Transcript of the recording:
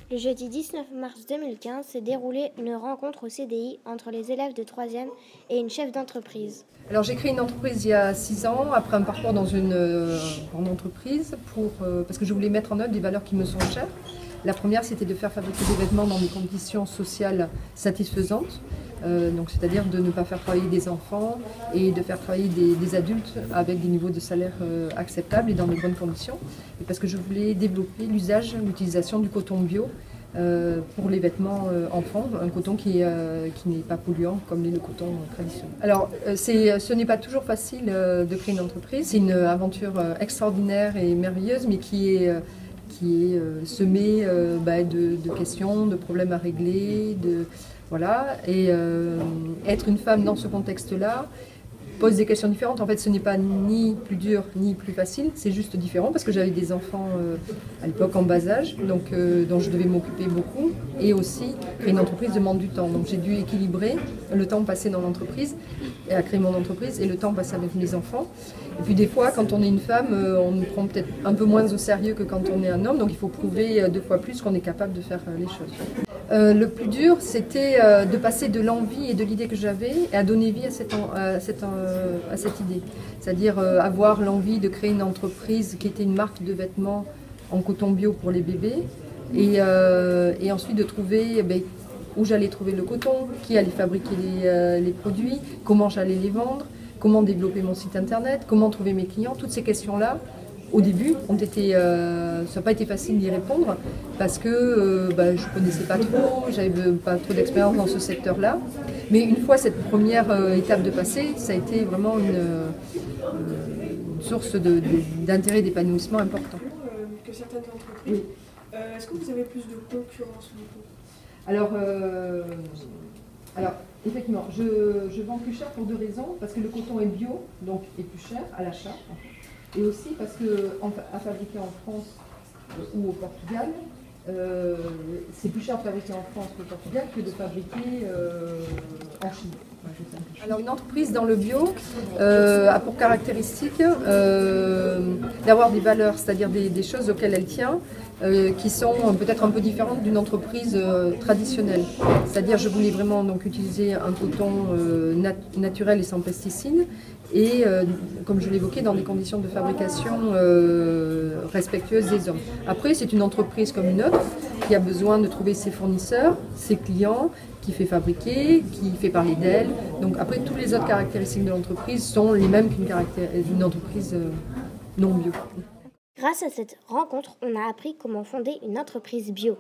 Le jeudi 19 mars 2015 s'est déroulée une rencontre au CDI entre les élèves de 3e et une chef d'entreprise. Alors j'ai créé une entreprise il y a 6 ans, après un parcours dans une grande entreprise, parce que je voulais mettre en œuvre des valeurs qui me sont chères. La première, c'était de faire fabriquer des vêtements dans des conditions sociales satisfaisantes, c'est-à-dire de ne pas faire travailler des enfants et de faire travailler des adultes avec des niveaux de salaire acceptables et dans de bonnes conditions. Et parce que je voulais développer l'utilisation du coton bio pour les vêtements enfants, un coton qui n'est pas polluant comme l'est le coton traditionnel. Alors ce n'est pas toujours facile de créer une entreprise, c'est une aventure extraordinaire et merveilleuse, mais qui est semée de questions, de problèmes à régler, voilà. Et être une femme dans ce contexte-là pose des questions différentes. En fait, ce n'est pas ni plus dur ni plus facile, c'est juste différent parce que j'avais des enfants à l'époque en bas âge, dont je devais m'occuper beaucoup, et aussi créer une entreprise demande du temps. Donc j'ai dû équilibrer le temps passé dans l'entreprise et à créer mon entreprise et le temps passé avec mes enfants. Et puis des fois, quand on est une femme, on nous prend peut-être un peu moins au sérieux que quand on est un homme, donc il faut prouver 2 fois plus qu'on est capable de faire les choses. Le plus dur, c'était de passer de l'envie et de l'idée que j'avais à donner vie à cette idée. C'est-à-dire avoir l'envie de créer une entreprise qui était une marque de vêtements en coton bio pour les bébés et ensuite de trouver où j'allais trouver le coton, qui allait fabriquer les produits, comment j'allais les vendre, comment développer mon site internet, comment trouver mes clients. Toutes ces questions-là, au début, ça n'a pas été facile d'y répondre parce que je ne connaissais pas trop, j'avais pas trop d'expérience dans ce secteur-là. Mais une fois cette première étape de passé, ça a été vraiment une source d'intérêt et d'épanouissement important. Que certaines entreprises. Oui. Est-ce que vous avez plus de concurrence du coup ? Alors, effectivement, je vends plus cher pour 2 raisons. Parce que le coton est bio, donc est plus cher à l'achat. Et aussi parce qu'à fabriquer en France ou au Portugal, c'est plus cher de fabriquer en France qu'au Portugal que de fabriquer en Chine. Alors une entreprise dans le bio a pour caractéristique d'avoir des valeurs, c'est-à-dire des choses auxquelles elle tient, qui sont peut-être un peu différentes d'une entreprise traditionnelle. C'est-à-dire je voulais vraiment donc utiliser un coton naturel et sans pesticides et comme je l'évoquais dans des conditions de fabrication respectueuses des hommes. Après c'est une entreprise comme une autre qui a besoin de trouver ses fournisseurs, ses clients, qui fait fabriquer, qui fait parler d'elle. Donc après, toutes les autres caractéristiques de l'entreprise sont les mêmes qu'une entreprise non bio. Grâce à cette rencontre, on a appris comment fonder une entreprise bio.